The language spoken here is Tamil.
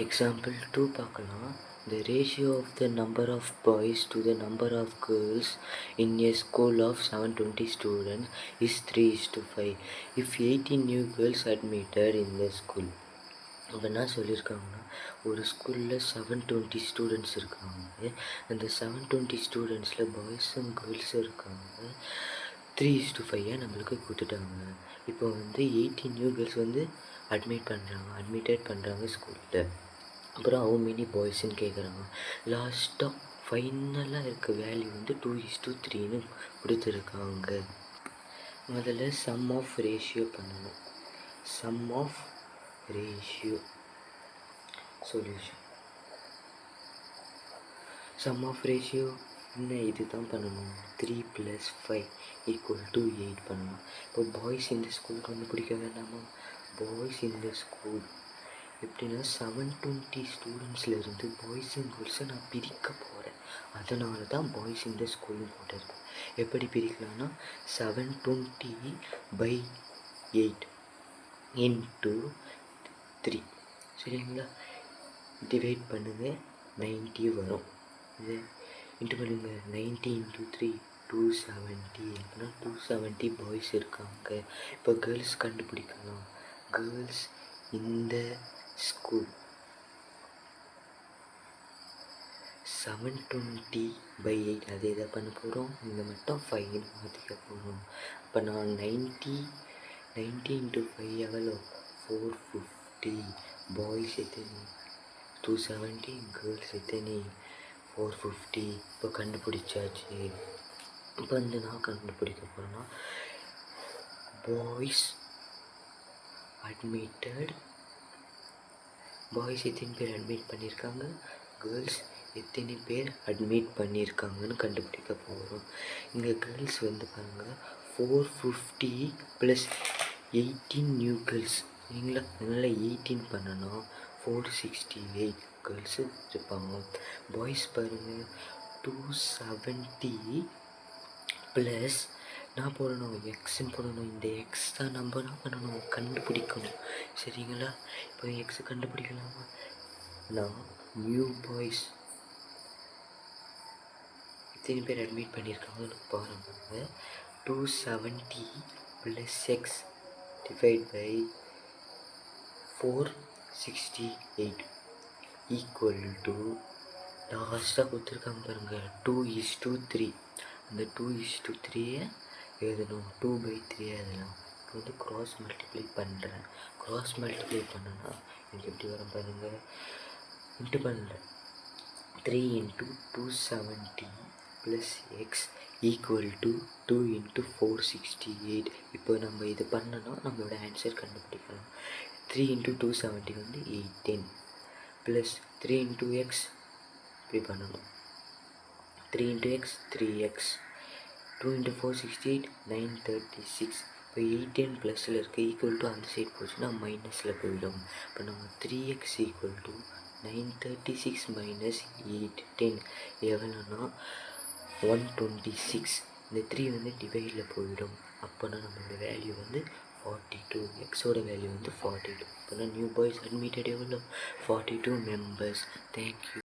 Example 2 பார்க்கலாம். The ratio of the number of boys to the number of girls in a school of 720 students is 3:5. If 18 new girls admitted in the school. அப்போ என்ன சொல்லியிருக்காங்கன்னா, ஒரு ஸ்கூலில் 720 ஸ்டூடெண்ட்ஸ் இருக்காங்க. அந்த 720 ஸ்டூடெண்ட்ஸில் பாய்ஸும் கேர்ள்ஸும் இருக்காங்க. 3:5 நம்மளுக்கு கொடுத்துட்டாங்க. இப்போ வந்து 18 நியூ கேர்ள்ஸ் வந்து அட்மிட்டட் பண்ணுறாங்க ஸ்கூலில். அப்புறம் ஹவு மெனி பாய்ஸ்ன்னு கேட்குறாங்க. லாஸ்ட்டாக ஃபைனலாக இருக்க வேல்யூ வந்து 2:3ன்னு கொடுத்துருக்காங்க. முதல்ல சம் ஆஃப் ரேஷியோ பண்ணணும். Sum of ratio solution. Sum of ratio என்ன, இது தான் பண்ணணும். 3 + 5 = 8 பண்ணணும். இப்போ பாய்ஸ் இந்த ஸ்கூல் கண்டுபிடிக்க வேண்டாமா? பாய்ஸ் இந்த ஸ்கூல் எப்படின்னா 720 ஸ்டூடெண்ட்ஸ்லேருந்து பாய்ஸ் அண்ட் கேர்ள்ஸை நான் பிரிக்க போகிறேன். அதனால தான் பாய்ஸ் இந்த ஸ்கூல்னு போட்டிருக்கேன். எப்படி பிரிக்கலாம்னா 720/8 × 3 சரிங்களா? டிவைட் பண்ணுங்கள், 90 வரும். இது இன்ட்டு பண்ணுங்கள், 90 × 3 270. அப்படின்னா 270 பாய்ஸ் இருக்காங்க. இப்போ கேர்ள்ஸ் கண்டுபிடிக்கலாம். கேர்ள்ஸ் இந்த ஸ்கூல் 720/8 அதே தான் பண்ண போகிறோம். இங்கே மட்டும் 5 மாற்றிக்க போகிறோம். அப்போ நான் 90 × 5 எவ்வளோ? 450. பாய்ஸ் எத்தனை? 270. கேர்ள்ஸ் எத்தனை? 450. இப்போ கண்டுபிடிச்சாச்சு. இப்போ வந்து நான் கண்டுபிடிக்க போகிறேன்னா பாய்ஸ் அட்மிட்டட், பாய்ஸ் எத்தனை பேர் அட்மிட் பண்ணியிருக்காங்க, கேர்ள்ஸ் எத்தனை பேர் அட்மிட் பண்ணியிருக்காங்கன்னு கண்டுபிடிக்க போகிறோம். இங்கே கேர்ள்ஸ் வந்து பாருங்கள் 450 + 18 நியூ கேர்ள்ஸ் சரிங்களா? அதனால் 18 பண்ணணும். 468 கேர்ள்ஸு இருப்பாங்க. பாய்ஸ் பாருங்கள் 270 + நான் போடணும், எக்ஸ்ன்னு போடணும். இந்த எக்ஸ் தான் நம்ம என்ன பண்ணணும், கண்டுபிடிக்கணும் சரிங்களா? இப்போ எக்ஸ் கண்டுபிடிக்கலாமா? நான் நியூ பாய்ஸ் எத்தனை பேர் அட்மிட் பண்ணியிருக்காங்கன்னு பாருங்க. 270 + x / 468 = லாஸ்ட்டாக கொடுத்துருக்காங்க பாருங்கள் 2:3. அந்த 2:3 எழுதணும். 2/3 எழுதலாம். இப்போ வந்து க்ராஸ் மல்டிப்ளை பண்ணுறேன். க்ராஸ் மல்டிப்ளை பண்ணனா எனக்கு எப்படி வரும் பாருங்கள். இன்ட்டு பண்ணல, 3 × 270 + x = 2 × 468. இப்போ நம்ம இது பண்ணனா நம்மளோட ஆன்சர் கண்டுபிடிக்கலாம். 3 × 270 வந்து 18 + 3 × x இப்படி பண்ணணும். 3 × x 3x, 2 × 468 936. இப்போ 18 ப்ளஸில் இருக்குது, ஈக்குவல் டு அந்த சைட் போச்சுன்னா மைனஸில் போயிடும். இப்போ நம்ம 3x = 936 - 810 எவ்வளோன்னா 126. இந்த 3 வந்து டிவைடில் போயிடும். அப்போனா நம்மளோட வேல்யூ வந்து 42. எக்ஸோட வேல்யூ வந்து 42. அப்போனா நியூ பாய்ஸ் அட்மிட்டட் எவ்வளோ? 42 மெம்பர்ஸ். தேங்க்யூ.